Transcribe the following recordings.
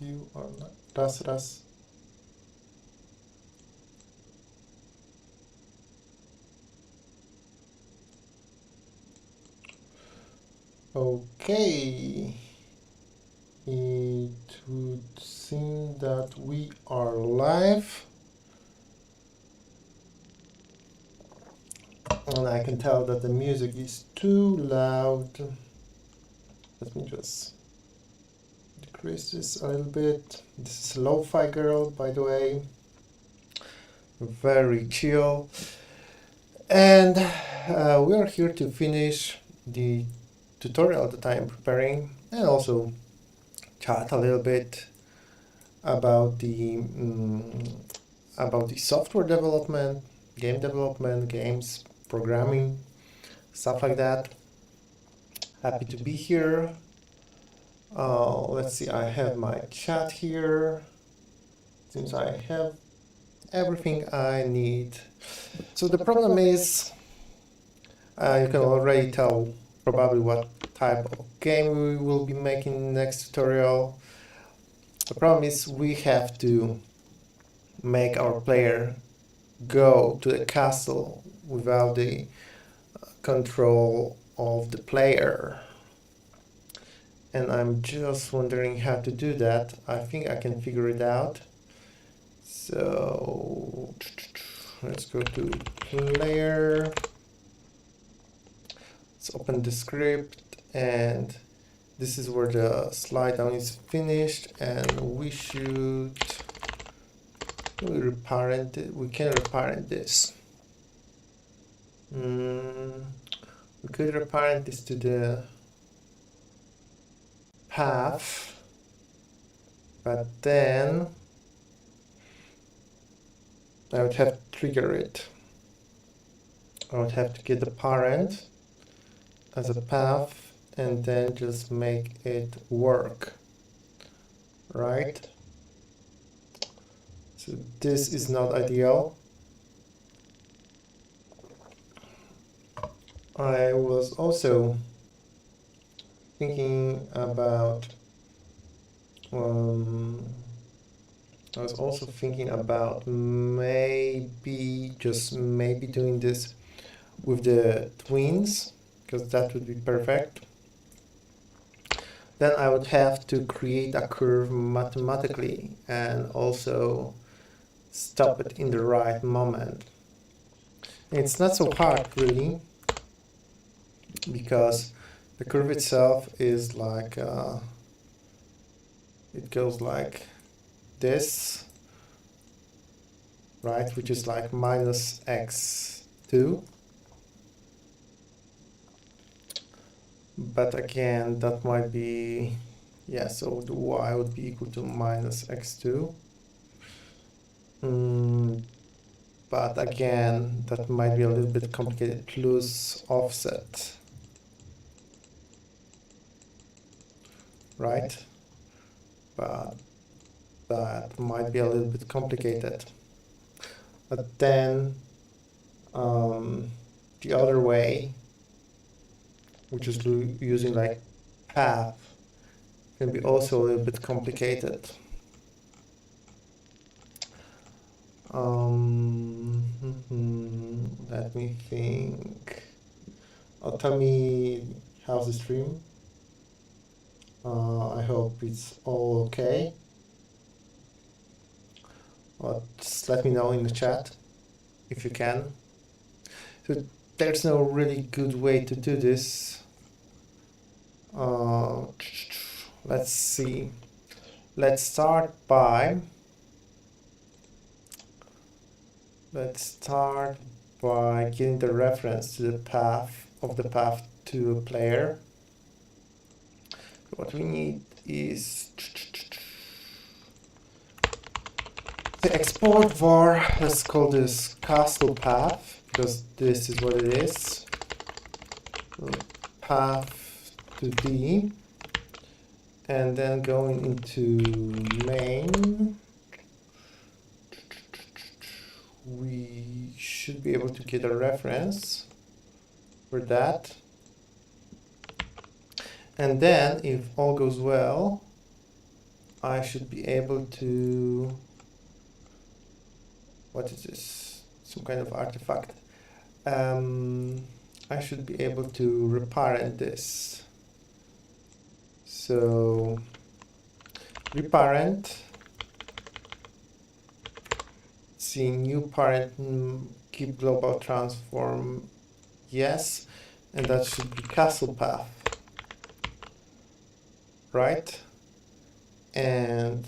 You are not. Raz. Okay. It would seem that we are live. And I can tell that the music is too loud. Let me just decrease this a little bit. This is Lo-Fi Girl, by the way. Very chill. And we are here to finish the tutorial that I am preparing and also chat a little bit about the software development, game development, games, programming, stuff like that. Happy to be here. Let's see, I have my chat here. Seems I have everything I need. So the problem is, you can already tell probably what type of game we will be making in the next tutorial. The problem is we have to make our player go to the castle without the control of the player. And I'm just wondering how to do that. I think I can figure it out. So let's go to player. Let's open the script, and this is where the slide down is finished, and we should reparent it. We can reparent this. We could reparent this to the path, but then I would have to trigger it. I would have to get the parent as a path and then just make it work, right? So this is not ideal. I was also thinking about maybe doing this with the twins, because that would be perfect. Then I would have to create a curve mathematically and also stop it in the right moment. It's not so hard really, because the curve itself is like it goes like this, right, which is like minus x2. But again, that might be, yeah, so the y would be equal to minus x2. But again, that might be a little bit complicated, plus offset, right? But that might be a little bit complicated. But then the other way, which is using like path, can be also a little bit complicated. Let me think. Tell me how's the stream. I hope it's all okay. Just let me know in the chat if you can. So there's no really good way to do this. Let's see. Let's start by getting the reference to the path to a player. What we need is the export var. Let's call this castle path, because this is what it is. Path to D, and then going into main, we should be able to get a reference for that. And then if all goes well, I should be able to, what is this? Some kind of artifact. I should be able to reparent this. So reparent, see new parent, keep global transform, yes, and that should be castle path, right? And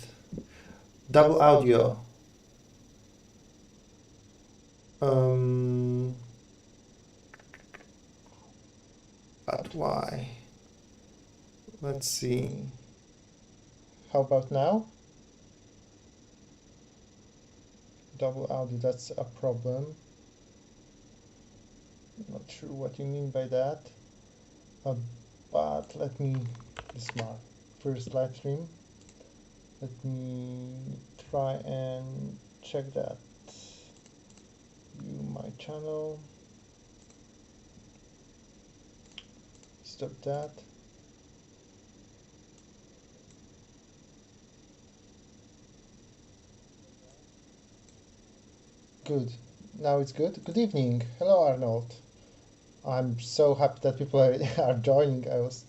double audio. But why? Let's see. How about now? Double audio, that's a problem. Not sure what you mean by that. But let me be smart. First live stream. Let me try and check that. View my channel. Stop that. Good. Now it's good. Good evening. Hello, Arnold. I'm so happy that people are joining. I was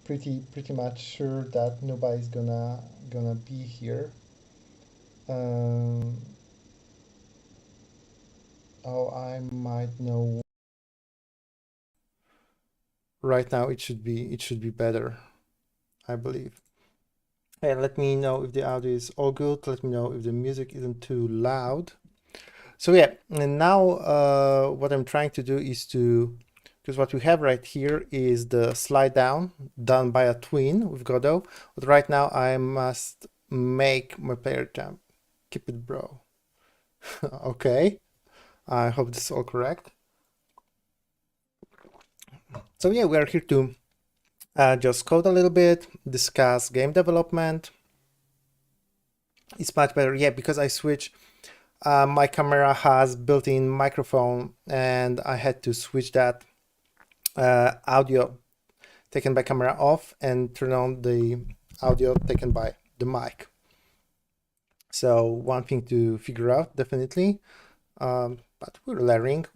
pretty much sure that nobody's gonna be here. Oh, I might know. Right now, it should be better, I believe. Hey, let me know if the audio is all good. Let me know if the music isn't too loud. So yeah, and now what I'm trying to do is to, because what we have right here is the slide down done by a twin with Godot. But right now I must make my player jump. Keep it, bro. Okay, I hope this is all correct. So yeah, we are here to just code a little bit, discuss game development. It's much better, yeah, because I switched. My camera has built-in microphone, and I had to switch that audio taken by camera off and turn on the audio taken by the mic. So one thing to figure out, definitely, but we're learning.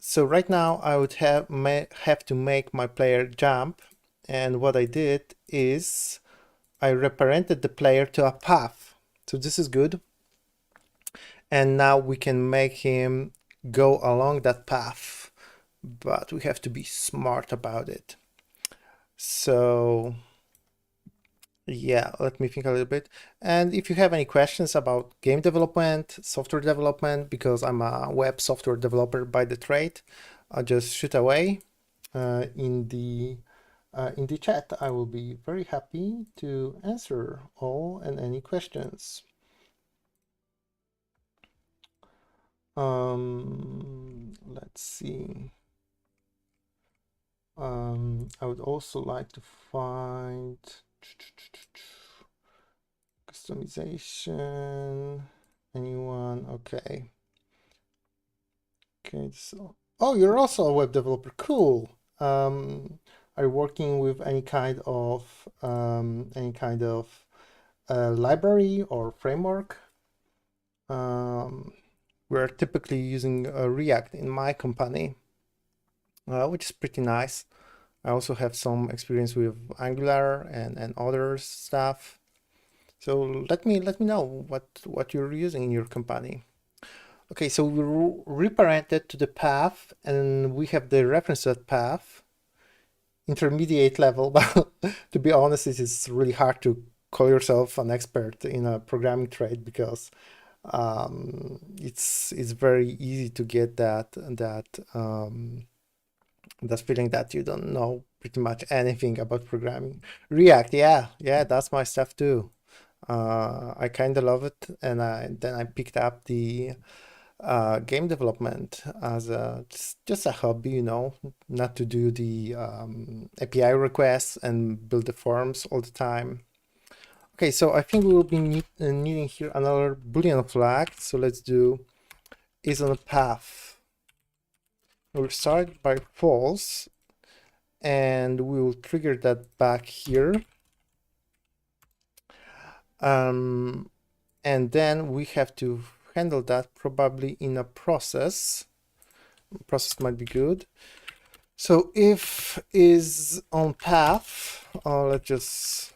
So right now I would have to make my player jump, and what I did is I reparented the player to a path. So this is good. And now we can make him go along that path, but we have to be smart about it. So yeah, let me think a little bit. And if you have any questions about game development, software development, because I'm a web software developer by the trade, just shoot away in the chat. I will be very happy to answer all and any questions. Let's see. I would also like to find customization. Anyone? Okay. Okay. So, oh, you're also a web developer. Cool. Are you working with any kind of library or framework? We're typically using React in my company, which is pretty nice. I also have some experience with Angular and other stuff. So let me know what you're using in your company. Okay, so we reparented to the path, and we have the reference to that path, intermediate level. But to be honest, it is really hard to call yourself an expert in a programming trade, because it's very easy to get that feeling that you don't know pretty much anything about programming. React, yeah, that's my stuff too. I kind of love it, and then I picked up the game development as just a hobby, you know, not to do the API requests and build the forms all the time. Okay, so I think we will be needing here another Boolean flag. So let's do is on a path. We'll start by false, and we will trigger that back here. And then we have to handle that probably in a process. Process might be good. So if is on path, let's just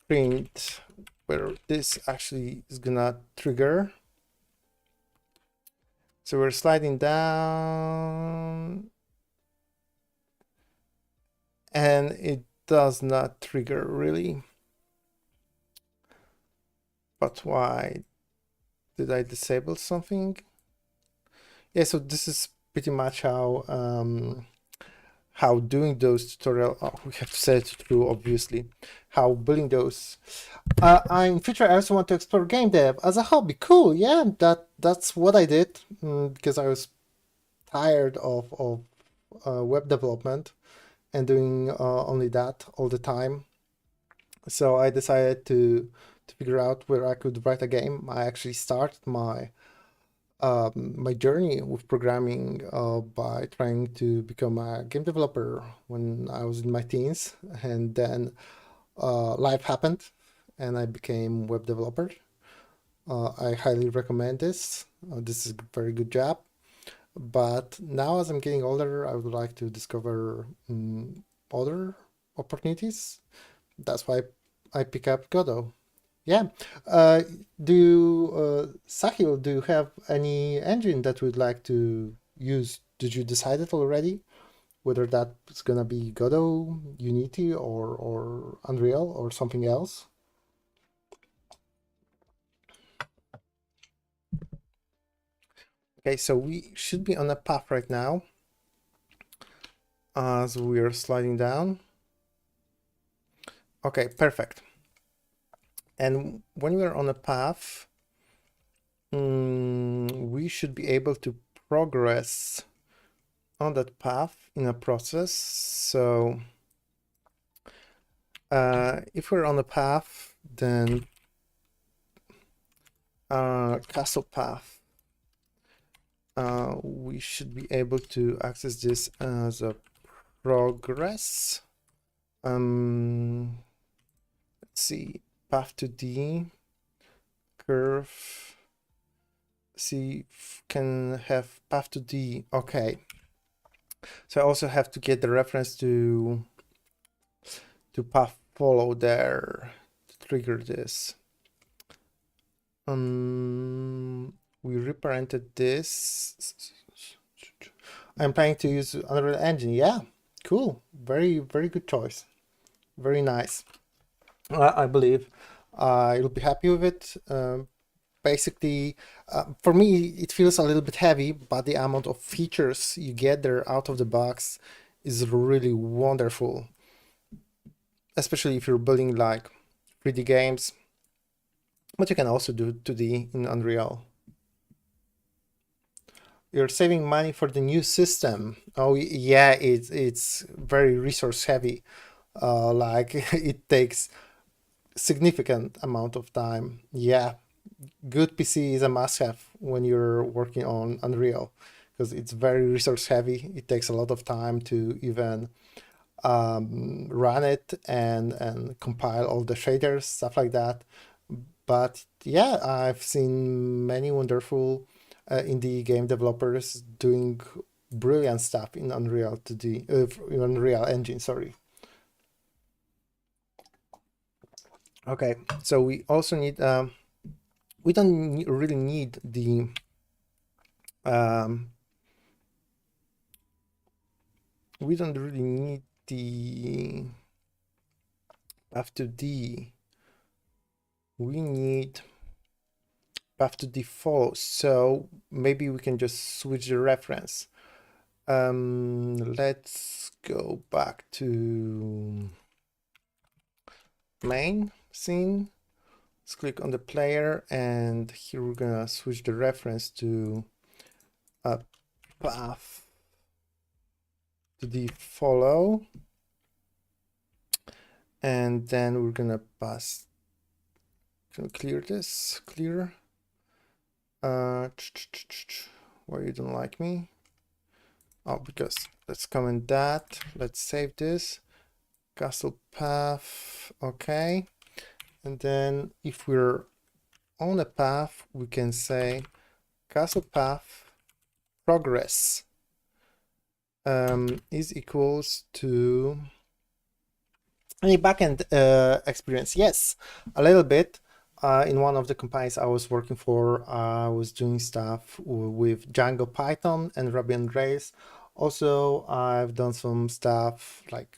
print where this actually is gonna trigger. So we're sliding down and it does not trigger really. But why? Did I disable something? Yeah, so this is pretty much how doing those tutorial, we have to set it through obviously, how building those. In future I also want to explore game dev as a hobby. Cool, yeah, that's what I did because I was tired of web development and doing only that all the time. So I decided to figure out where I could write a game. I actually started my journey with programming by trying to become a game developer when I was in my teens, and then life happened, and I became web developer. I highly recommend this. This is a very good job. But now, as I'm getting older, I would like to discover other opportunities. That's why I pick up Godot. Yeah. Sahil, do you have any engine that you'd like to use? Did you decide it already? Whether that's gonna be Godot, Unity, or Unreal, or something else? Okay, so we should be on a path right now as we are sliding down. Okay, perfect. And when we are on a path, we should be able to progress on that path in a process. So if we're on a path, then castle path, we should be able to access this as a progress. Let's see, path to D, curve, C can have path to D. Okay. So I also have to get the reference to path follow there to trigger this. We reparented this. I'm planning to use Unreal Engine. Yeah, cool. Very, very good choice. Very nice. I believe you'll be happy with it. Basically, for me, it feels a little bit heavy, but the amount of features you get there out of the box is really wonderful. Especially if you're building like 3D games, but you can also do 2D in Unreal. You're saving money for the new system. Oh yeah, it's very resource heavy. Like it takes significant amount of time. Yeah, good PC is a must-have when you're working on Unreal because it's very resource heavy. It takes a lot of time to even run it and compile all the shaders, stuff like that. But yeah, I've seen many wonderful indie game developers doing brilliant stuff in Unreal 2D, in Unreal Engine, sorry. Okay, so we also need, we don't really need the we don't really need the path to D. We need path to D follow. So maybe we can just switch the reference. Let's go back to main scene. Let's click on the player, and here we're gonna switch the reference to a path to the follow, and then we're gonna pass. Can clear this? Clear. Why you don't like me? Oh, because let's comment that. Let's save this. Castle path. Okay. And then if we're on a path, we can say castle path progress is equals to any backend experience. Yes, a little bit. In one of the companies I was working for, I was doing stuff with Django Python and Ruby on Rails. Also, I've done some stuff like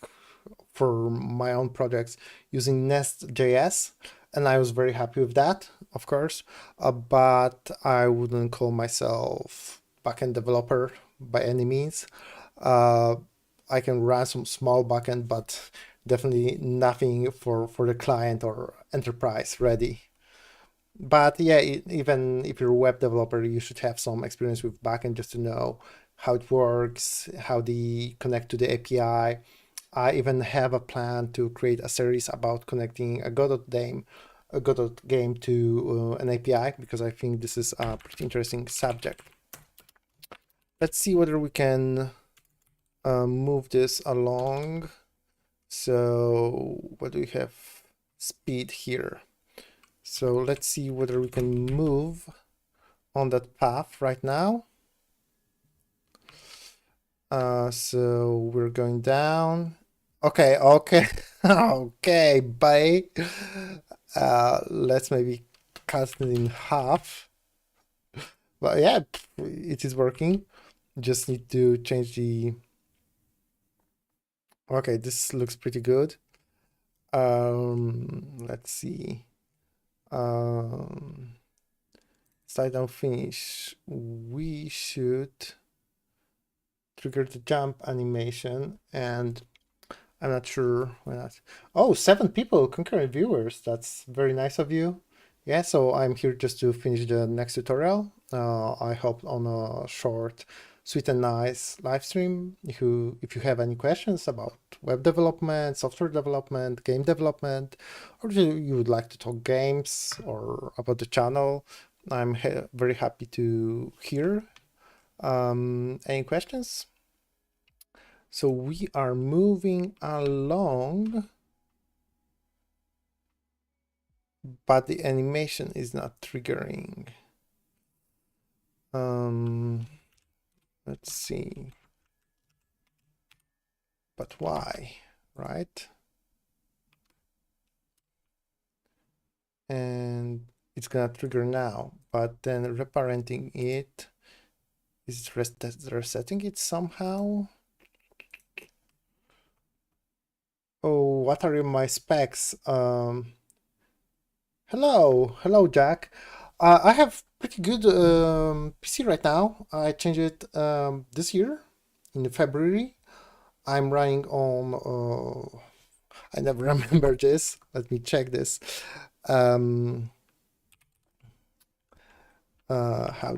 for my own projects using Nest.js, and I was very happy with that, of course. But I wouldn't call myself backend developer by any means. I can run some small backend, but definitely nothing for the client or enterprise ready. But yeah, even if you're a web developer, you should have some experience with backend just to know how it works, how they connect to the API. I even have a plan to create a series about connecting a Godot game to an API, because I think this is a pretty interesting subject. Let's see whether we can move this along. So what do we have? Speed here. So let's see whether we can move on that path right now. So we're going down. Okay, okay, bye. Let's maybe cut it in half. But yeah, it is working. Just need to change the. Okay, this looks pretty good. Let's see. Slide down finish. We should trigger the jump animation, and I'm not sure when that. Oh, 7 people, concurrent viewers. That's very nice of you. Yeah, so I'm here just to finish the next tutorial. I hope on a short, sweet and nice live stream. If you have any questions about web development, software development, game development, or you would like to talk games or about the channel, I'm very happy to hear. Any questions? So we are moving along, but the animation is not triggering. Let's see. But why, right? And it's gonna trigger now, but then reparenting it, is it resetting it somehow? Oh, what are my specs? Hello, Jack. I have pretty good PC right now. I changed it this year in February. I'm running on. I never remember this. Let me check this. How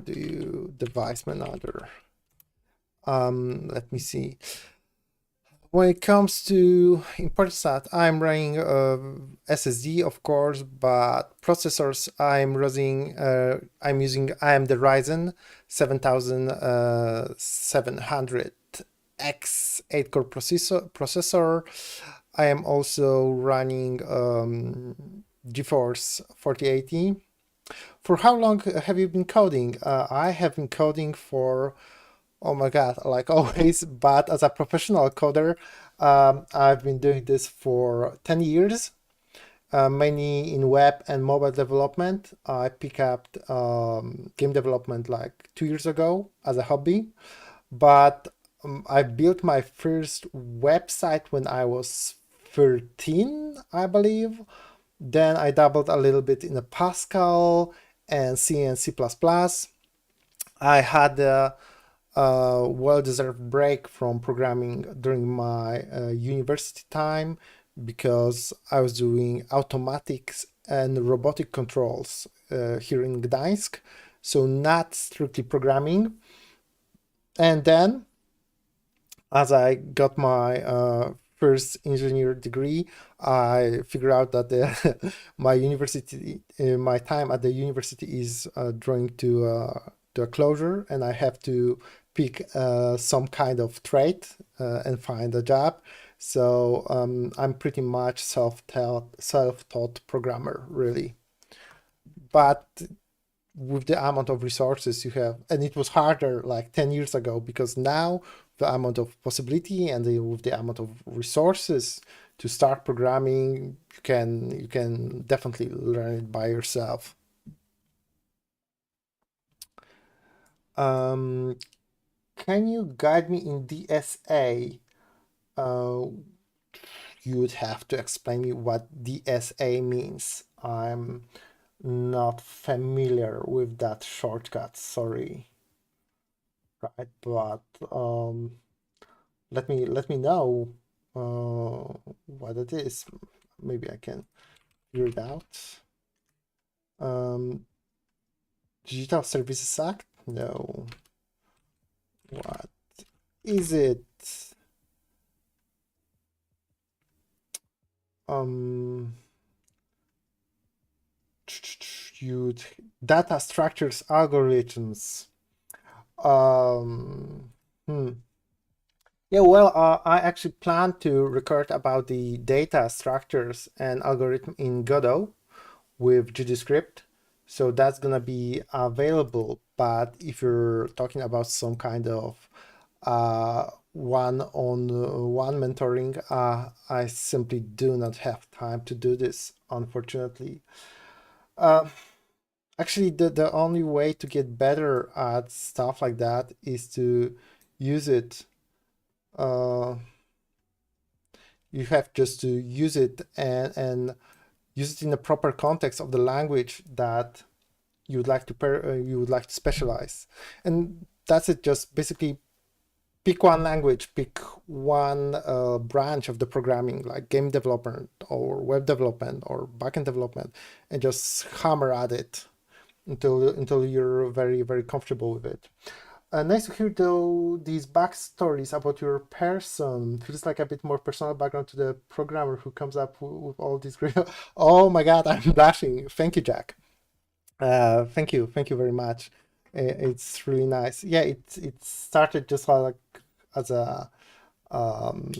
do you device manager? Let me see. When it comes to import stat, I'm running SSD, of course, but processors I'm using AMD Ryzen 7700X 8-core processor. I am also running GeForce 4080. For how long have you been coding? I have been coding for, oh my God, like always, but as a professional coder, I've been doing this for 10 years, mainly in web and mobile development. I picked up game development like 2 years ago as a hobby, but I built my first website when I was 13, I believe. Then I dabbled a little bit in the Pascal and C and C++. I had a well-deserved break from programming during my university time because I was doing automatics and robotic controls here in Gdańsk, so not strictly programming. And then, as I got my first engineer degree, I figured out that my time at the university is drawing to a closure, and I have to pick some kind of trade and find a job. So I'm pretty much self-taught programmer, really. But with the amount of resources you have, and it was harder like 10 years ago, because now the amount of possibility and with the amount of resources to start programming, you can definitely learn it by yourself. Um, can you guide me in DSA? Uh, you would have to explain me what DSA means. I'm not familiar with that shortcut, sorry. Right, but let me know what it is. Maybe I can figure it out. Um, Digital Services Act? No. What is it? Um, you data structures algorithms. Um, hmm. Yeah, well, I actually plan to record about the data structures and algorithm in Godot with GDScript. So that's gonna be available. But if you're talking about some kind of one-on-one mentoring, I simply do not have time to do this, unfortunately. Uh, Actually, the only way to get better at stuff like that is to use it. Uh, you have just to use it and use it in the proper context of the language that you would like to specialize, and that's it. Just basically pick one language, pick one branch of the programming, like game development or web development or backend development, and just hammer at it until you're very, very comfortable with it. Nice to hear though these backstories about your person. Feels like a bit more personal background to the programmer who comes up with all these great. Oh my God, I'm blushing. Thank you, Jack. Thank you very much. It's really nice. Yeah, it started just like as a um,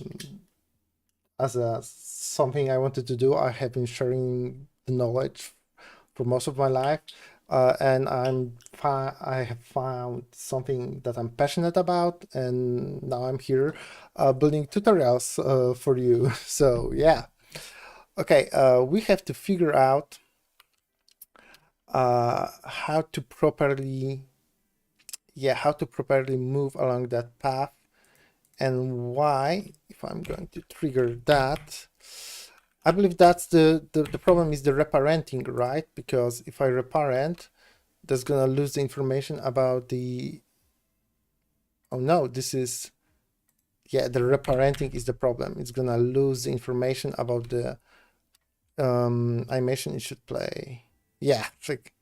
as a something I wanted to do. I have been sharing the knowledge for most of my life, and I have found something that I'm passionate about, and now I'm here building tutorials for you. So yeah, okay, we have to figure out how to properly move along that path, and why. If I'm going to trigger that, I believe that's the problem is the reparenting, right? Because if I reparent, that's gonna lose the information about the, oh no, this is, yeah, the reparenting is the problem. It's gonna lose the information about the animation it should play. Yeah, like,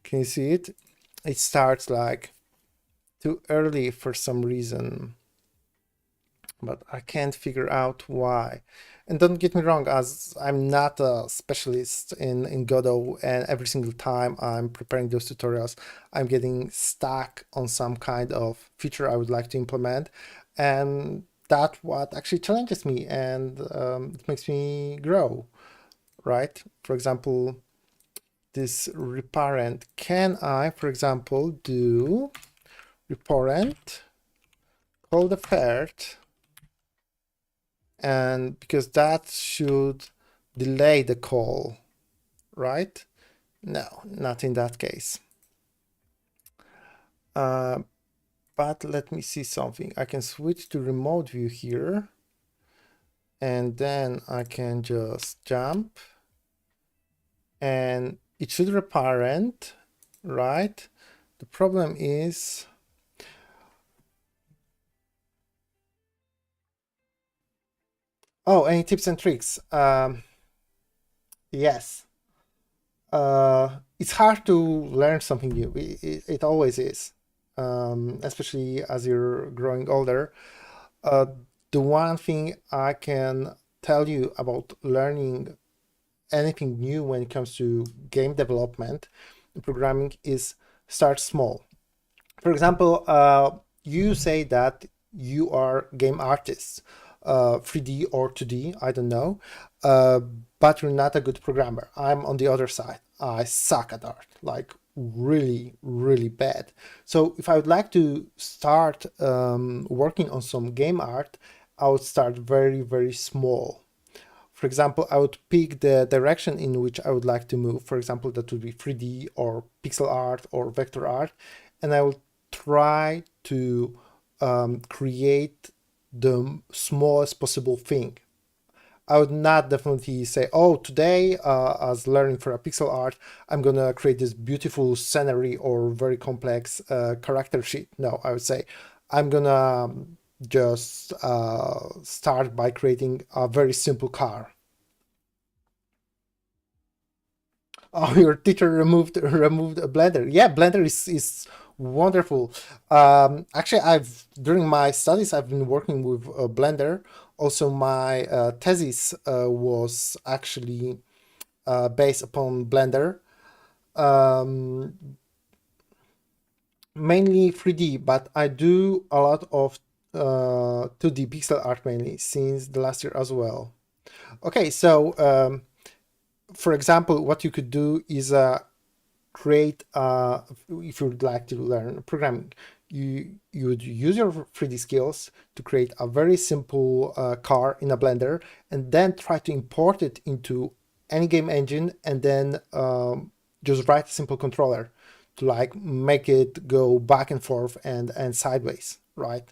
can you see it? It starts like too early for some reason, but I can't figure out why. And don't get me wrong, as I'm not a specialist in Godot, and every single time I'm preparing those tutorials, I'm getting stuck on some kind of feature I would like to implement. And that's what actually challenges me, and it makes me grow, right? For example, this reparent, can I, for example, do reparent call the third, and because that should delay the call, right? No, not in that case. But let me see something. I can switch to remote view here, and then I can just jump, and it should reparent, right? The problem is, oh, any tips and tricks? Yes. It's hard to learn something new. It always is, especially as you're growing older. Uh, the one thing I can tell you about learning anything new when it comes to game development, programming, is start small. For example, you say that you are game artists. 3D or 2D, I don't know, uh, but you're not a good programmer. I'm on the other side. I suck at art, like really, really bad. So if I would like to start working on some game art, I would start very, very small. For example, I would pick the direction in which I would like to move. For example, that would be 3D or pixel art or vector art. And I will try to create the smallest possible thing. I would not definitely say, oh, today, as learning for a pixel art, I'm gonna create this beautiful scenery or very complex character sheet. No, I would say, I'm gonna just start by creating a very simple car. Oh, your teacher removed a Blender. Yeah, Blender is wonderful. Actually, I've during my studies I've been working with Blender. Also, my thesis was actually based upon Blender, um, mainly 3D, but I do a lot of 2D pixel art mainly since the last year as well. Okay, so for example, what you could do is create if you would like to learn programming, you would use your 3D skills to create a very simple car in a Blender, and then try to import it into any game engine, and then just write a simple controller to like make it go back and forth and sideways, right?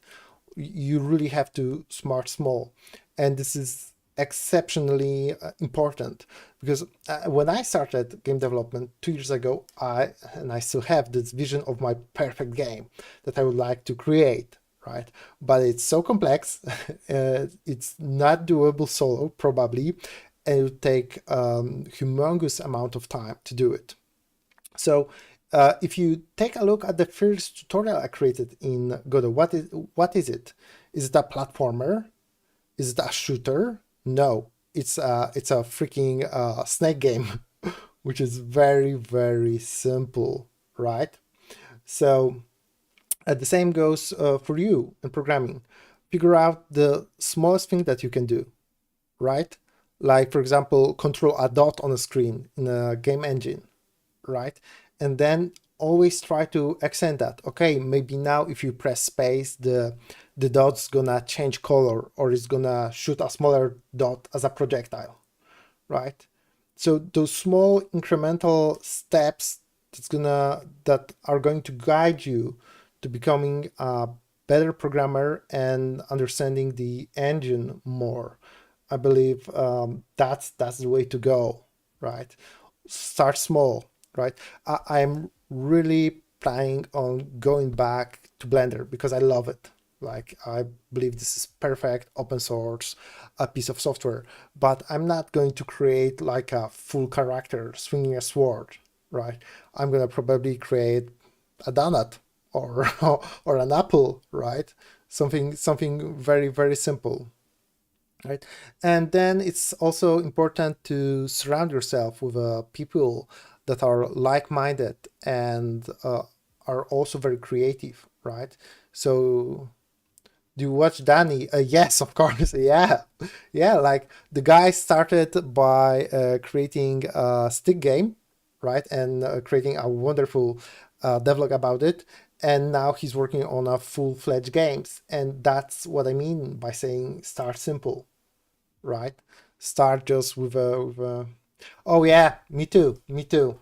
You really have to smart small, and this is exceptionally important because when I started game development 2 years ago, I still have this vision of my perfect game that I would like to create, right? But it's so complex, it's not doable solo probably, and it would take humongous amount of time to do it. So if you take a look at the first tutorial I created in Godot, what is it? Is it a platformer? Is it a shooter? No, it's a freaking snake game, which is very, very simple, right? So the same goes for you in programming. Figure out the smallest thing that you can do, right? Like, for example, control a dot on a screen in a game engine, right? And then always try to extend that. Okay, maybe now if you press space, the dot's gonna change color, or it's gonna shoot a smaller dot as a projectile, right? So those small incremental steps that are going to guide you to becoming a better programmer and understanding the engine more. I believe that's the way to go, right? Start small, right? I'm really planning on going back to Blender because I love it. Like, I believe this is perfect open source a piece of software, but I'm not going to create like a full character swinging a sword, right? I'm gonna probably create a donut or or an apple, right? Something very, very simple, right? And then it's also important to surround yourself with people that are like-minded and are also very creative, right? So do you watch Danny? Yes, of course. Yeah, yeah. Like, the guy started by creating a stick game, right, and creating a wonderful devlog about it. And now he's working on a full-fledged games, and that's what I mean by saying start simple, right? Start just with a. Oh yeah, me too, me too.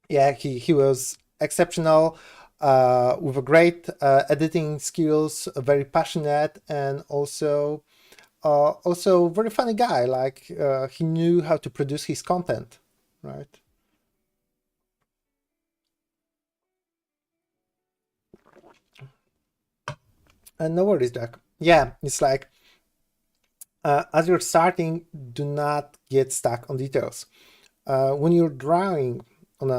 Yeah, he was exceptional, with a great editing skills, very passionate, and also very funny guy. Like, he knew how to produce his content, right? And no worries, Jack. Yeah, it's like, as you're starting, do not get stuck on details. When you're drawing on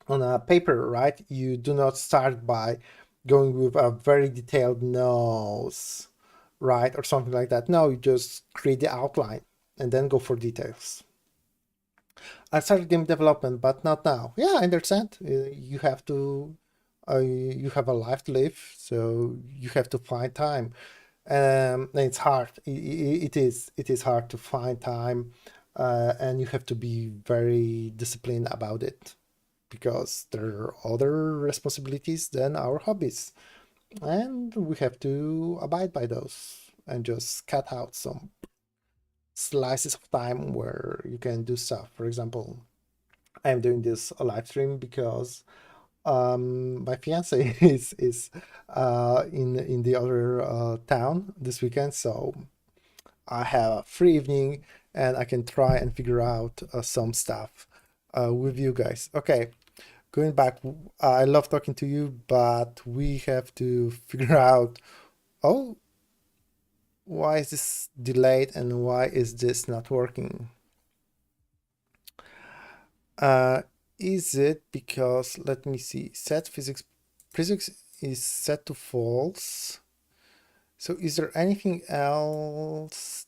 a paper, right? You do not start by going with a very detailed nose, right? Or something like that. No, you just create the outline and then go for details. I started game development, but not now. Yeah, I understand. You have a life to live, so you have to find time. It's hard. It is hard to find time, and you have to be very disciplined about it because there are other responsibilities than our hobbies, and we have to abide by those and just cut out some slices of time where you can do stuff. For example, I'm doing this live stream because my fiance is in the other town this weekend, so I have a free evening and I can try and figure out some stuff with you guys. Okay, going back, I love talking to you, but we have to figure out, oh, why is this delayed and why is this not working? Uh, is it because, let me see, set physics is set to false. So is there anything else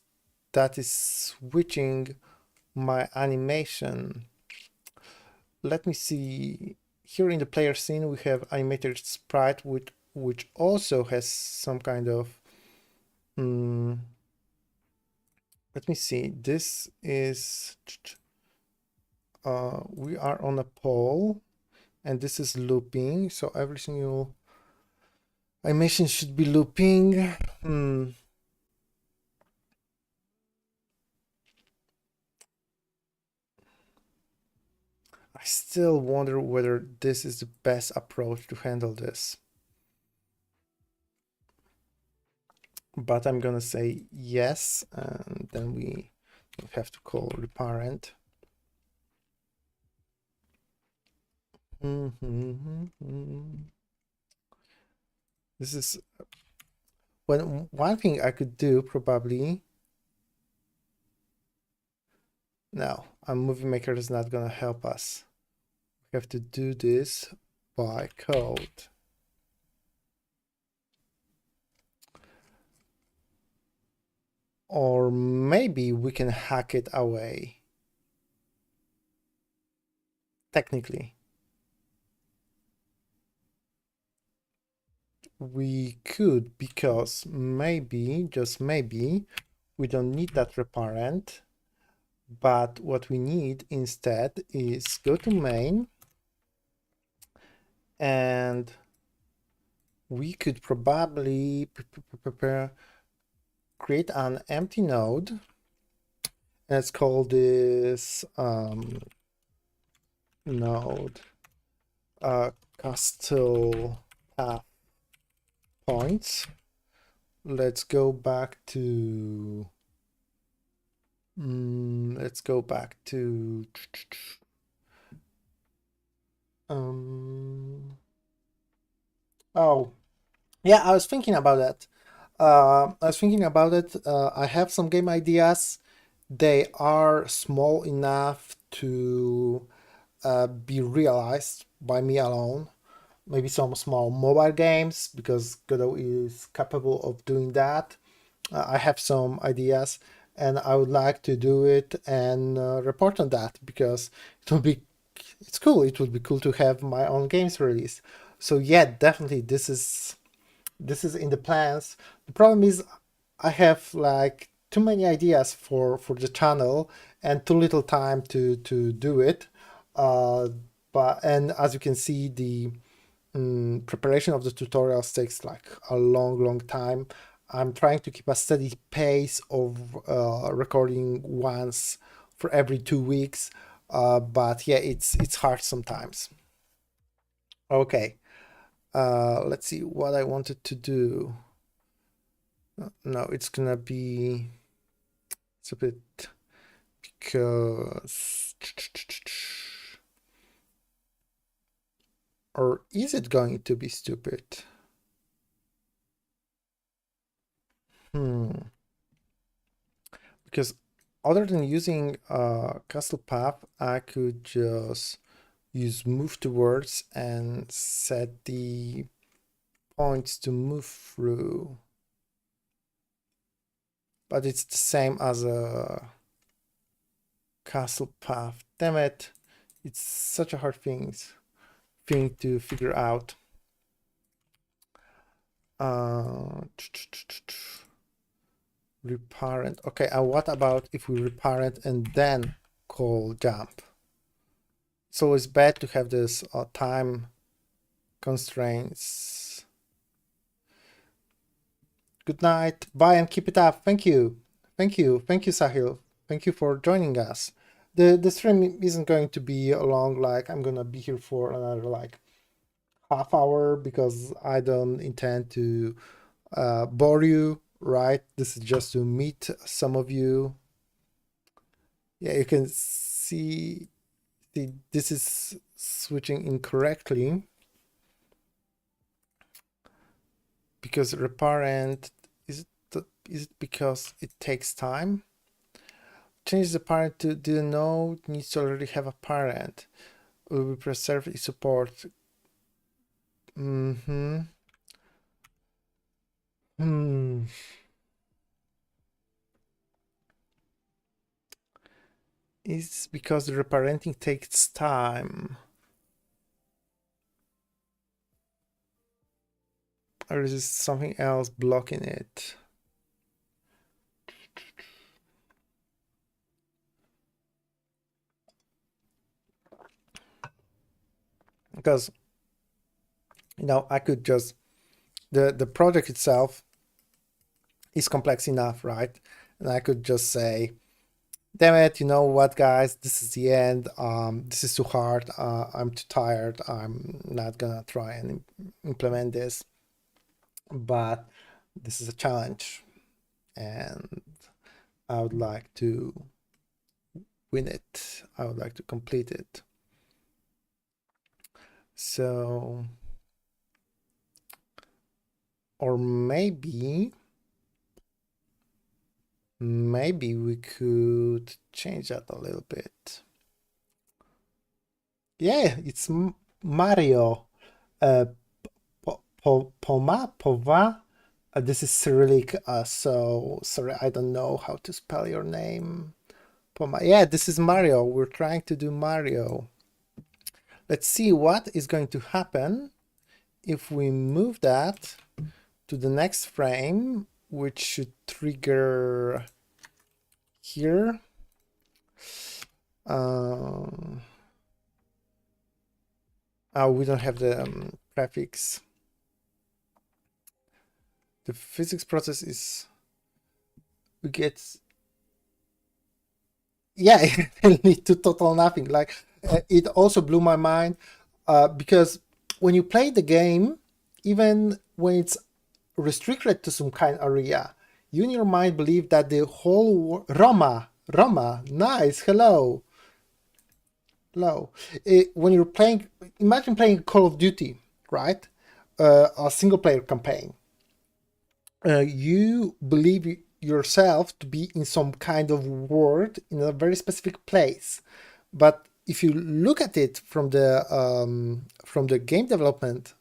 that is switching my animation? Let me see. Here in the player scene, we have animated sprite, which also has some kind of. Let me see. This is. We are on a pole, and this is looping. So every single animation should be looping. I still wonder whether this is the best approach to handle this. But I'm gonna say yes, and then we have to call reparent. This is one thing I could do probably. No, a movie maker is not gonna help us. We have to do this by code. Or maybe we can hack it away. Technically. We could, because maybe, just maybe, we don't need that reparent, but what we need instead is go to main, and we could probably create an empty node. Let's call this node castle path points. Let's go back to oh yeah, I was thinking about that. I have some game ideas. They are small enough to be realized by me alone. Maybe some small mobile games, because Godot is capable of doing that. I have some ideas and I would like to do it and report on that, because it's cool. It would be cool to have my own games released. So yeah, definitely this is in the plans. The problem is I have like too many ideas for the channel and too little time to do it. And as you can see, the preparation of the tutorials takes like a long time. I'm trying to keep a steady pace of recording once for every 2 weeks, but yeah, it's hard sometimes. Okay, let's see what I wanted to do. No, it's gonna be stupid because, or is it going to be stupid? Because other than using castle path, I could just use move towards and set the points to move through. But it's the same as a castle path. Damn it. It's such a hard thing to figure out. reparent. Okay, and what about if we reparent and then call jump? So it's bad to have this time constraints. Good night. Bye and keep it up. Thank you. Thank you. Thank you, Sahil. Thank you for joining us. The stream isn't going to be long, like I'm gonna be here for another like half hour because I don't intend to bore you, right? This is just to meet some of you. Yeah, you can see this is switching incorrectly because reparent is it because it takes time? Change the parent to the node needs to already have a parent. Will be preserve its support. It's because the reparenting takes time. Or is it something else blocking it? Because, you know, I could just, the project itself is complex enough, right? And I could just say, damn it, you know what, guys, this is the end. This is too hard. I'm too tired. I'm not gonna try and implement this. But this is a challenge, and I would like to win it. I would like to complete it. So, or maybe we could change that a little bit. Yeah, it's Mario. Pova. This is Cyrillic, so sorry, I don't know how to spell your name. Poma. Yeah, this is Mario. We're trying to do Mario. Let's see what is going to happen if we move that to the next frame, which should trigger here. We don't have the prefix. The physics process is, we get, yeah, it lead to total nothing. Like it also blew my mind because when you play the game, even when it's restricted to some kind of area, you in your mind believe that the whole Roma, nice, hello. When you're playing, imagine playing Call of Duty, right? A single player campaign. You believe yourself to be in some kind of world in a very specific place, but if you look at it from the game development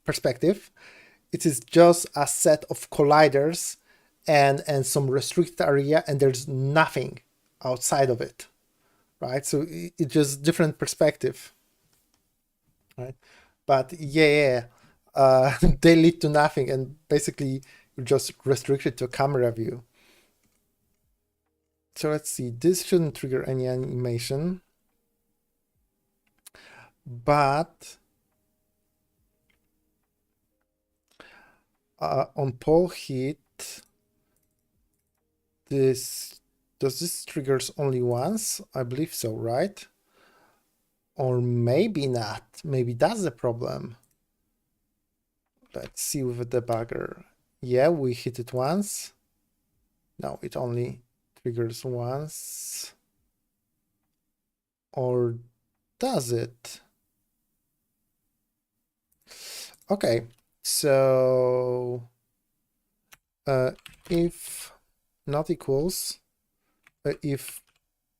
perspective, it is just a set of colliders and some restricted area, and there's nothing outside of it, right? So it's just different perspective, right? But yeah, they lead to nothing, and basically you're just restricted to a camera view. So let's see, this shouldn't trigger any animation, but on pole heat, does this triggers only once? I believe so, right? Or maybe not. Maybe that's the problem. Let's see with the debugger. Yeah, we hit it once. No, it only triggers once. Or does it? Okay, so if not equals, if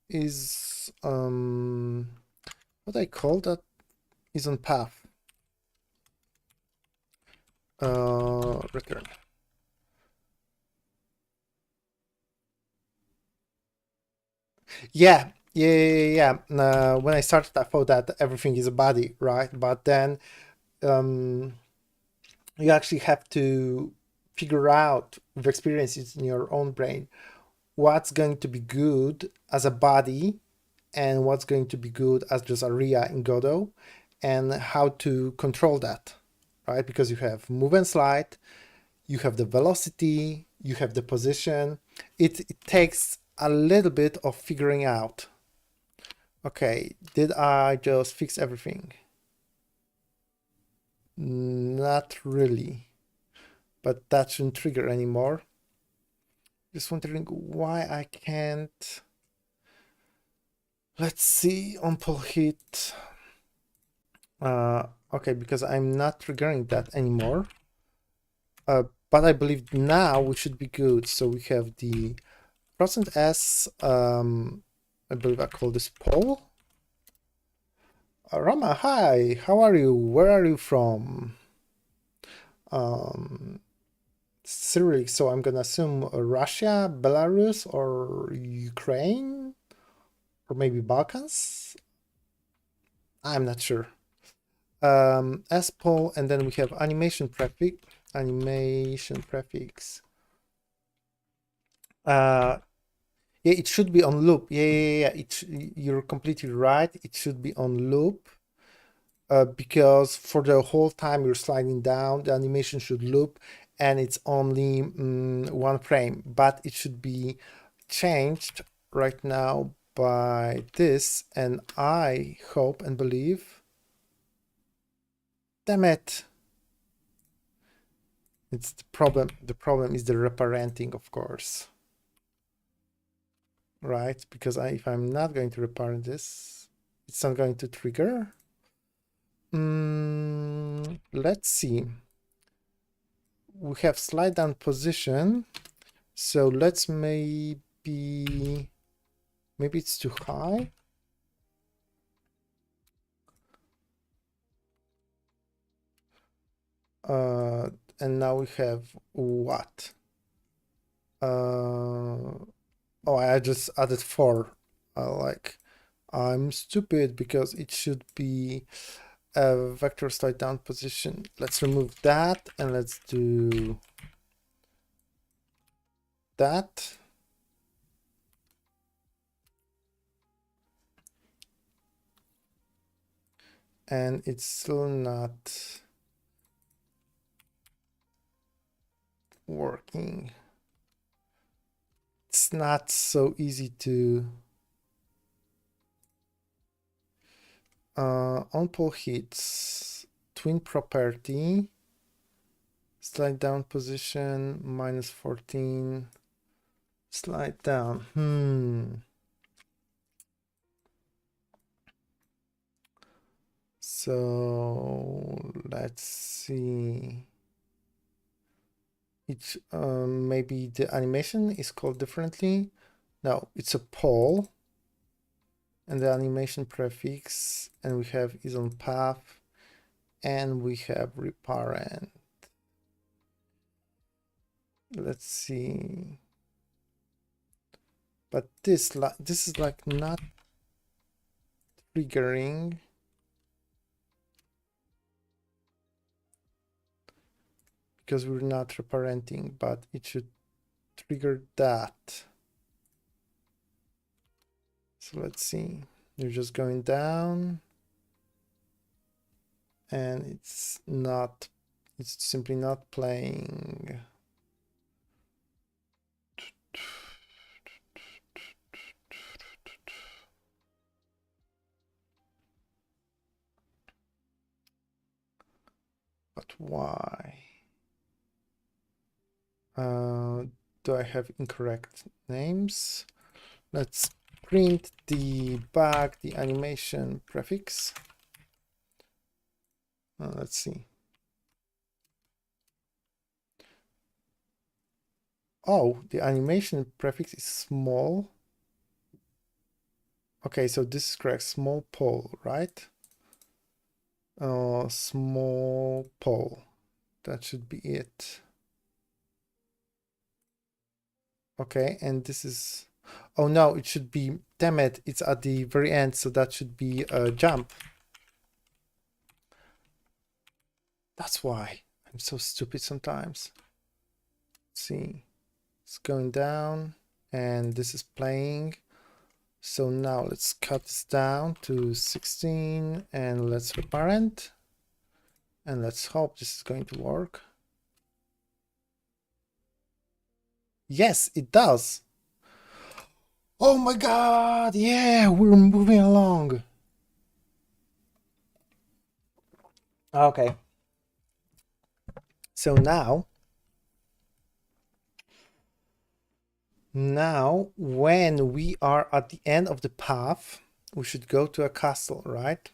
is what I call that is on path, return. Yeah. When I started, I thought that everything is a body, right? But then you actually have to figure out with experiences in your own brain what's going to be good as a body and what's going to be good as just area in Godot, and how to control that, right? Because you have move and slide, you have the velocity, you have the position. It takes a little bit of figuring out. Okay, did I just fix everything? Not really, but that shouldn't trigger anymore. Just wondering why I can't. Let's see on pull hit. Okay, because I'm not triggering that anymore. But I believe now we should be good. So we have the %s. I believe I call this poll. Rama, hi. How are you? Where are you from? Cyrillic. So I'm gonna assume Russia, Belarus, or Ukraine, or maybe Balkans. I'm not sure. S poll, and then we have animation prefix. Yeah, it should be on loop. Yeah. You're completely right. It should be on loop. Because for the whole time you're sliding down, the animation should loop, and it's only 1 frame. But it should be changed right now by this, and I hope and believe. Damn it! It's the problem. The problem is the reparenting, of course. Right? Because if I'm not going to reparent this, it's not going to trigger. Let's see. We have slide down position. So let's maybe it's too high. And now we have what? Oh, I just added 4. I'm stupid because it should be a vector slide down position. Let's remove that and let's do that. And it's still not working. It's not so easy to on pull hits, twin property, slide down position, -14, slide down. So let's see. It's maybe the animation is called differently. No, it's a poll, and the animation prefix, and we have is on path, and we have reparent. Let's see. But this is like not triggering. Because we're not reparenting, but it should trigger that. So let's see. You're just going down, and it's simply not playing. But why? Do I have incorrect names? Let's print the animation prefix. Let's see. Oh, the animation prefix is small. Okay, so this is correct. Small poll, right? Small poll. That should be it. Okay, and this is, oh no, it should be, damn it, it's at the very end, so that should be a jump. That's why I'm so stupid sometimes. see, it's going down and this is playing. So now let's cut this down to 16 and let's reparent. And let's hope this is going to work. Yes, it does. Oh my god, yeah, we're moving along. Okay. So now when we are at the end of the path, we should go to a castle, right?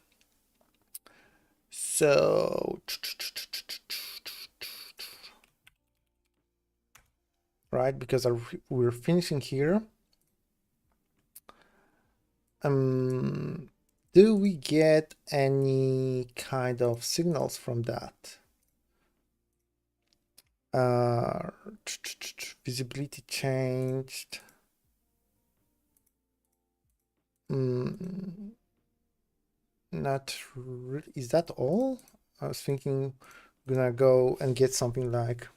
So right, because we're finishing here. Do we get any kind of signals from that? Visibility changed. Not really. Is that all? I was thinking I'm gonna go and get something like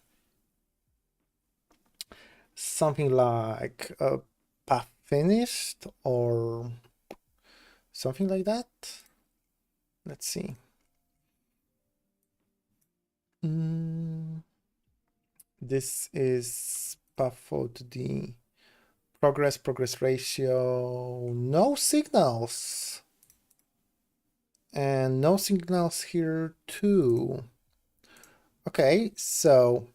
path finished or something like that. Let's see. This is path to the progress ratio, no signals. And no signals here too. Okay, so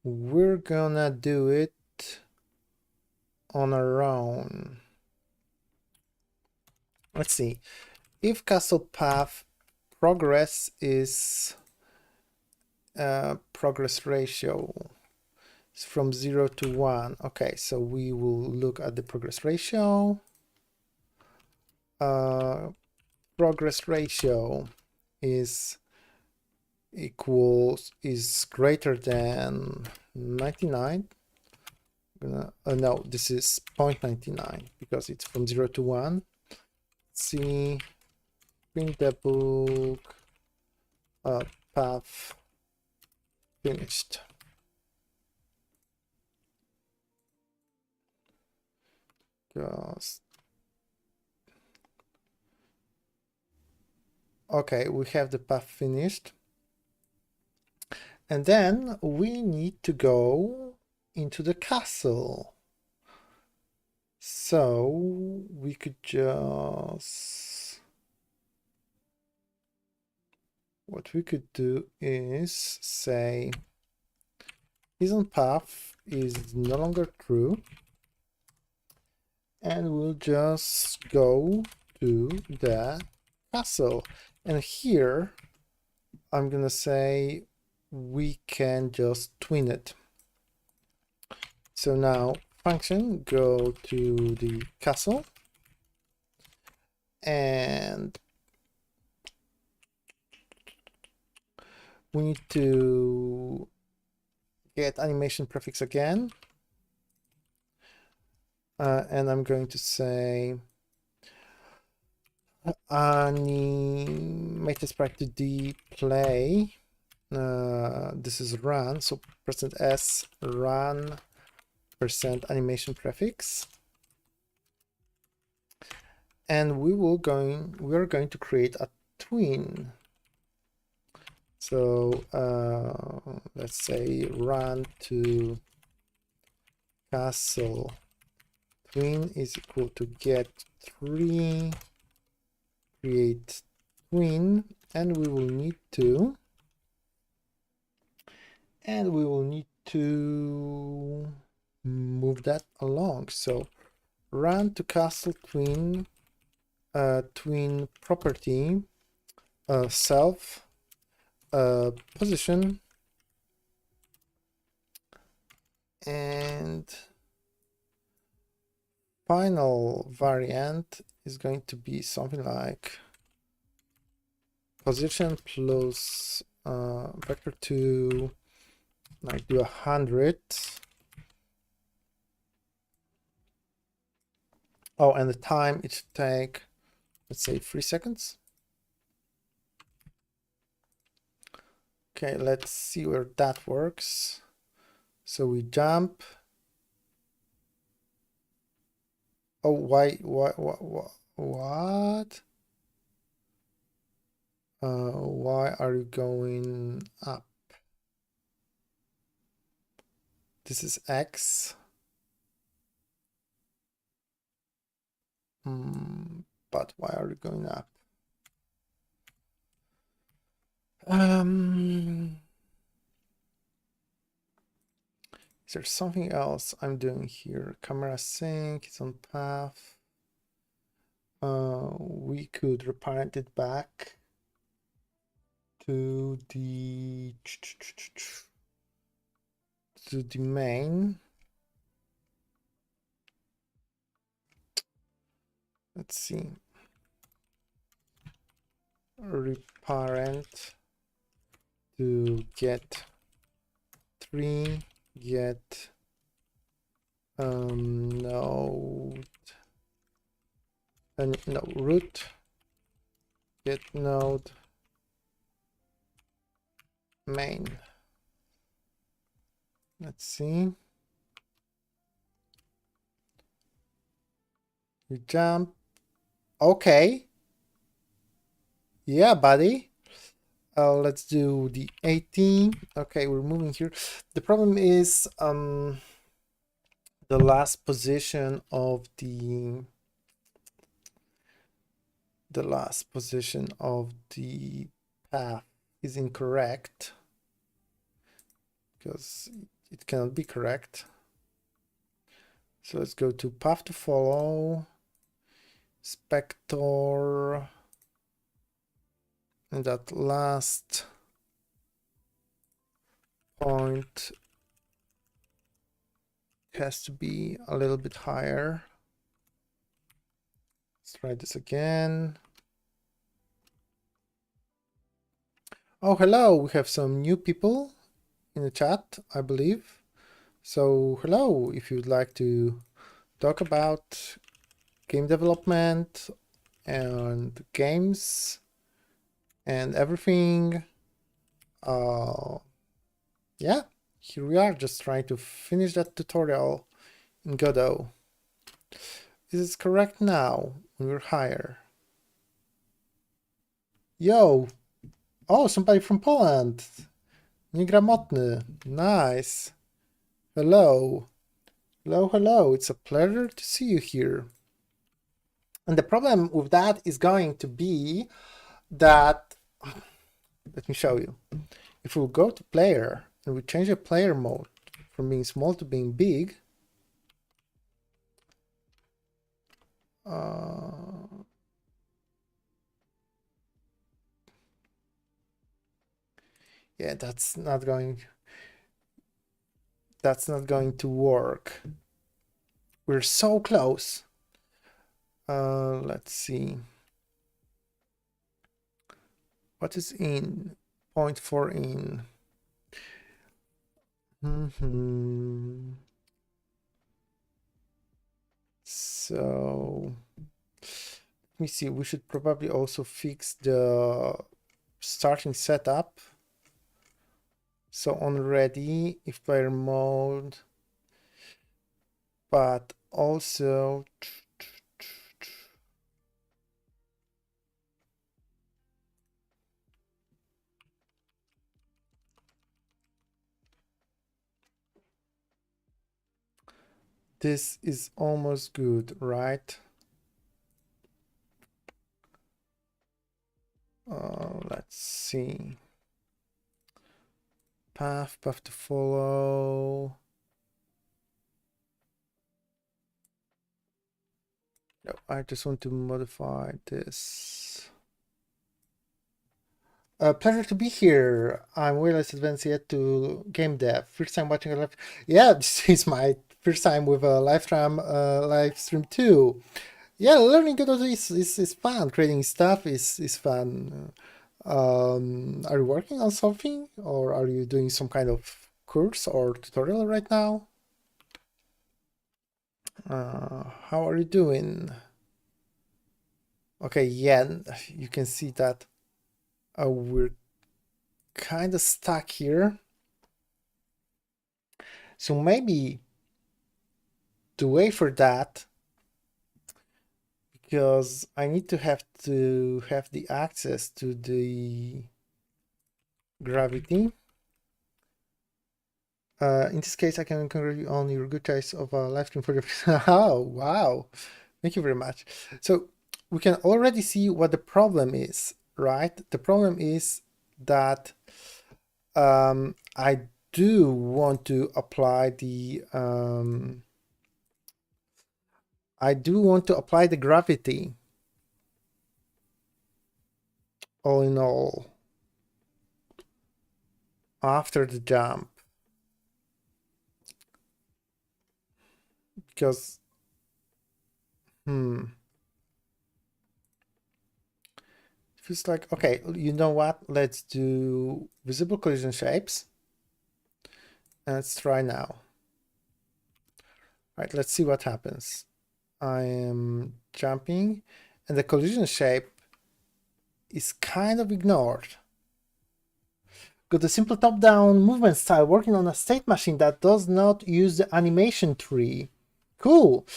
we're gonna do it on our own. Let's see. If castle path progress is progress ratio is from 0 to 1. Okay, so we will look at the progress ratio. Progress ratio is greater than 99. No, this is 0.99 because it's from 0 to 1. Let's see, print the book, path finished. Okay, we have the path finished. And then we need to go into the castle. So we could just... What we could do is say hidden path is no longer true. And we'll just go to the castle. And here I'm gonna say we can just twin it. So now function, go to the castle and we need to get animation prefix again. And I'm going to say animate sprite to the play. This is run, so %s run %animation prefix. And we're going to create a twin. So let's say run to castle twin is equal to get 3 create twin, and we will need to move that along. So run to castle twin, twin property, self, position, and final variant is going to be something like position plus vector 2, like do 100. Oh, and the time it should take, let's say 3 seconds. Okay, let's see where that works. So we jump. Oh, why, what? Why are you going up? This is X. But why are you going up? Is there something else I'm doing here? Camera sync, it's on path. We could reparent it back to the main. Let's see. Reparent to get 3, get node, no, root, get node main. Let's see. You jump. Okay. Yeah, buddy. Let's do the 18. Okay, we're moving here. The problem is the last position of the path is incorrect because it cannot be correct. So let's go to path to follow, Spector, and that last point has to be a little bit higher. Let's try this again. Oh, hello, we have some new people in the chat, I believe. So hello, if you'd like to talk about game development and games and everything, yeah, here we are, just trying to finish that tutorial in Godot. Is it correct now when we're higher? Yo! Oh, somebody from Poland! Niegramotny. Nice. Hello. Hello, hello. It's a pleasure to see you here. And the problem with that is going to be that, let me show you. If we go to player and we change the player mode from being small to being big, yeah, that's not going to work. We're so close. Let's see. What is in 0.4 in? So let me see. We should probably also fix the starting setup. So on ready, if player mode, but also this is almost good, right? Let's see. Path to follow. No, I just want to modify this. Pleasure to be here. I'm way less advanced yet to game dev. First time watching a live. Yeah, this is my first time with a live stream too. Yeah, learning Godot is fun. Creating stuff is fun. Are you working on something, or are you doing some kind of course or tutorial right now? How are you doing? Okay, yeah, you can see that we're kind of stuck here. So maybe to wait for that, because I need to have the access to the gravity. In this case, I can congratulate you on your good choice of a live stream for the. Oh, wow. Thank you very much. So we can already see what the problem is, right? The problem is that I do want to apply the gravity all in all after the jump, because feels like, okay, you know what? Let's do visible collision shapes. And let's try now. All right, let's see what happens. I am jumping and the collision shape is kind of ignored. Got a simple top-down movement style working on a state machine that does not use the animation tree. Cool.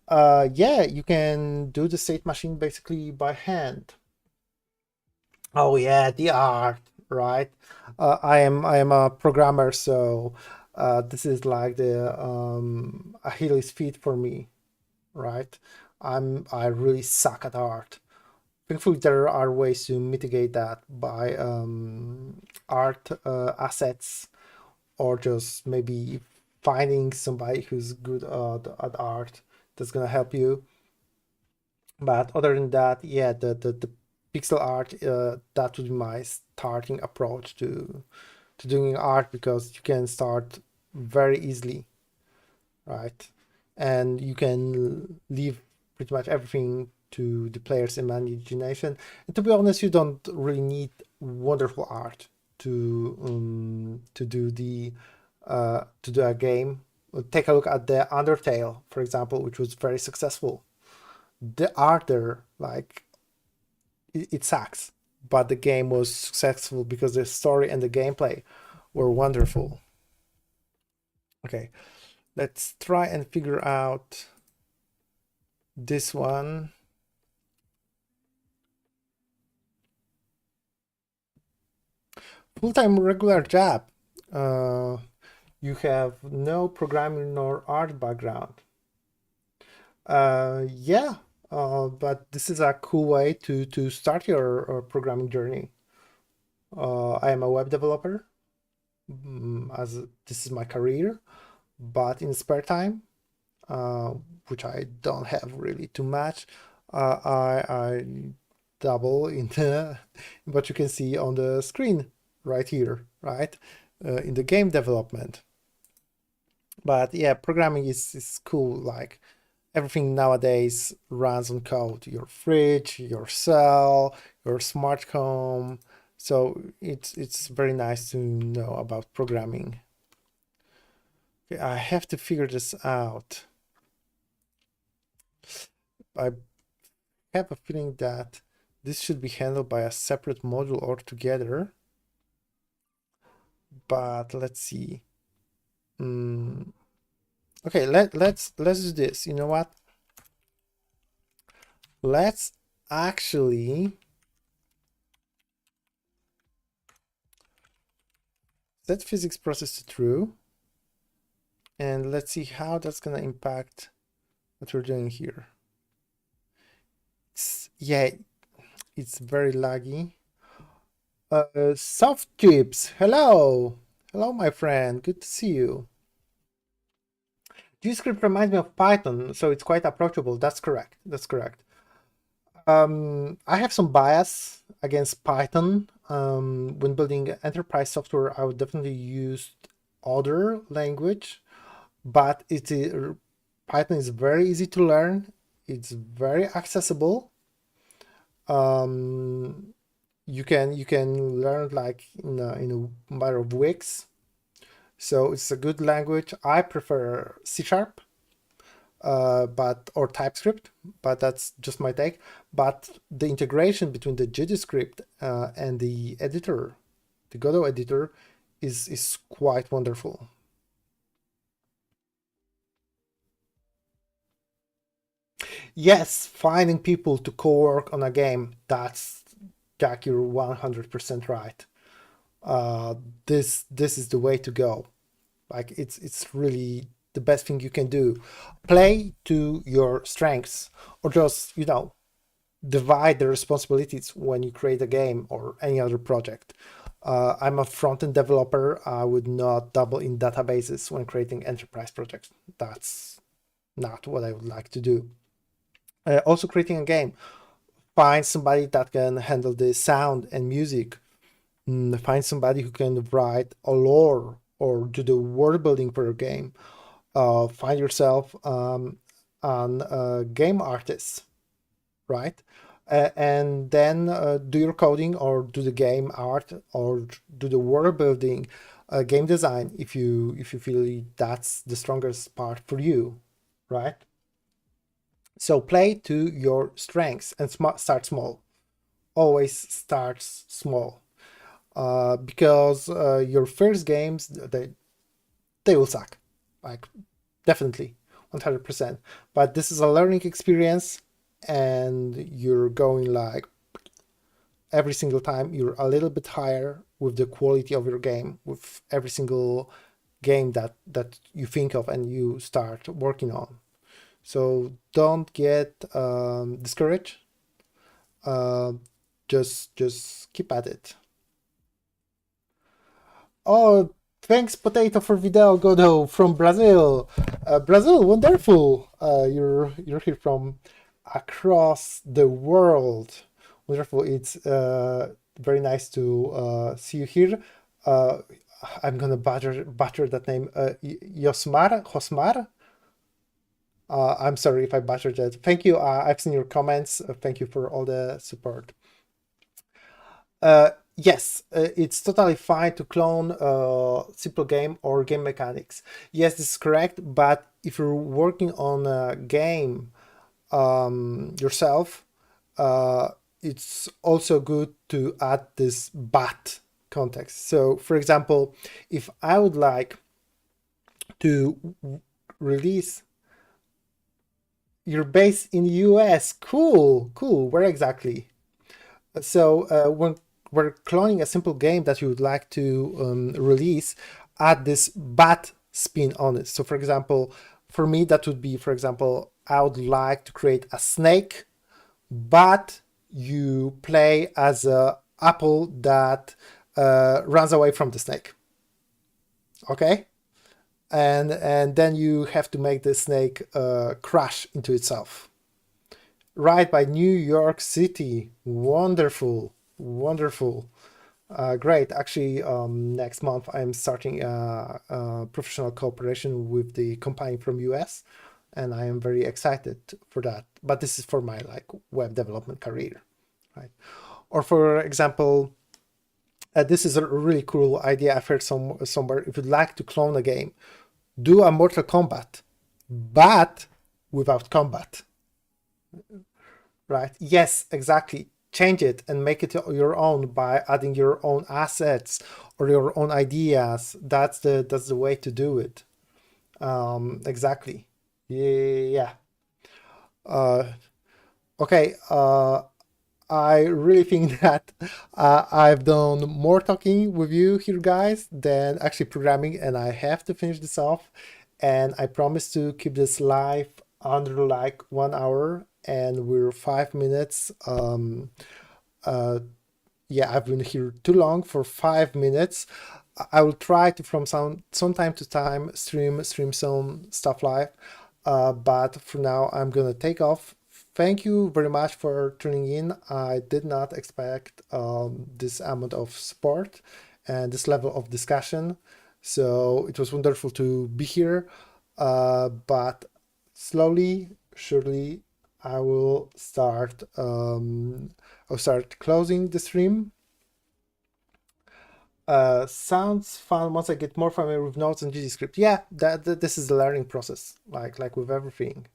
Yeah, you can do the state machine basically by hand. Oh yeah, the art, right? I am a programmer, so this is like the Achilles feet for me, right? I really suck at art. Thankfully, there are ways to mitigate that by art assets, or just maybe finding somebody who's good at art that's gonna help you. But other than that, yeah, the pixel art, that would be my starting approach to doing art, because you can start very easily, right? And you can leave pretty much everything to the player's imagination. And to be honest, you don't really need wonderful art to do a game. Take a look at the Undertale, for example, which was very successful. The art there, like, it sucks, but the game was successful because the story and the gameplay were wonderful. Okay, let's try and figure out this one. Full-time regular job. You have no programming nor art background. Yeah, but this is a cool way to start your programming journey. I am a web developer, as this is my career, but in spare time, which I don't have really too much, I double in what you can see on the screen right here, right? In the game development. But yeah, programming is cool. Like, everything nowadays runs on code. Your fridge, your cell, your smart home. So it's very nice to know about programming. Okay, I have to figure this out. I have a feeling that this should be handled by a separate module altogether. But let's see. Okay, let's do this. You know what? Let's actually set physics process to true, and let's see how that's gonna impact what we're doing here. Yeah, it's very laggy. Soft chips, hello, my friend. Good to see you. GScript reminds me of Python, so it's quite approachable. That's correct. I have some bias against Python. When building enterprise software, I would definitely use other language, but Python is very easy to learn. It's very accessible. You can learn like in a matter of weeks. So it's a good language. I prefer C#, or TypeScript, but that's just my take. But the integration between the JavaScript and the editor The Godot editor is quite wonderful. Yes, finding people to co-work on a game, that's Jack, you're 100% right. Uh, this is the way to go. Like it's really the best thing you can do. Play to your strengths, or just divide the responsibilities when you create a game or any other project. I'm a front-end developer. I would not double in databases when creating enterprise projects. That's not what I would like to do. Also, creating a game, find somebody that can handle the sound and music. Find somebody who can write a lore or do the world building for a game. Find yourself an game artist, right? And then do your coding or do the game art or do the world building, game design if you feel that's the strongest part for you, right? So play to your strengths and start small. Always starts small, because your first games they will suck, like definitely 100%. But this is a learning experience, and you're going like every single time you're a little bit higher with the quality of your game with every single game that you think of and you start working on. So don't get discouraged. Uh, just keep at it. Oh, thanks, Potato, for video. Godot from Brazil. Brazil, wonderful. You're here from across the world. Wonderful. It's very nice to see you here. Uh, I'm gonna butcher that name. Josmar. I'm sorry if I butchered it. Thank you. I've seen your comments. Thank you for all the support. Yes, it's totally fine to clone simple game or game mechanics. Yes, this is correct. But if you're working on a game yourself, uh, it's also good to add this but context. So, for example, if I would like to release your base in the US, cool, cool. Where exactly? So when we're cloning a simple game that you would like to release, add this but spin on it. So for example, for me, that would be, for example, I would like to create a snake, but you play as a apple that runs away from the snake. Okay? And then you have to make the snake crash into itself. Right by New York City. Wonderful, wonderful. Great. Actually, next month I'm starting a professional cooperation with the company from US, and I am very excited for that. But this is for my like web development career, right? Or for example, this is a really cool idea I've heard somewhere. If you'd like to clone a game, do a Mortal Kombat, but without combat. Right? Yes, exactly. Change it and make it your own by adding your own assets or your own ideas. That's the way to do it. Exactly. Yeah. Uh, okay. I really think that I've done more talking with you here, guys, than actually programming, and I have to finish this off. And I promise to keep this live under like 1 hour, and we're 5 minutes. Yeah, I've been here too long for 5 minutes. I will try to from some time to time stream some stuff live, but for now I'm gonna take off. Thank you very much for tuning in. I did not expect this amount of support and this level of discussion, so it was wonderful to be here. But slowly, surely, I will start. I'll start closing the stream. Sounds fun once I get more familiar with Nodes and GDScript. Yeah, that this is the learning process, like with everything.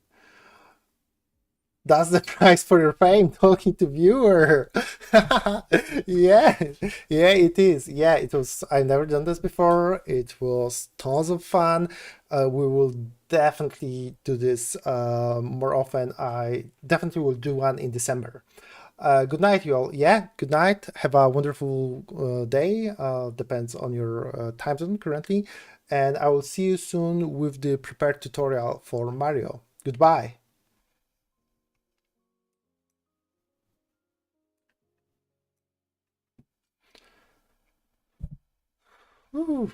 That's the price for your fame, talking to viewer. Yeah, yeah, it is. Yeah, it was. I've never done this before. It was tons of fun. We will definitely do this more often. I definitely will do one in December. Good night, you all. Yeah, good night. Have a wonderful day. Depends on your time zone currently. And I will see you soon with the prepared tutorial for Mario. Goodbye. Woo.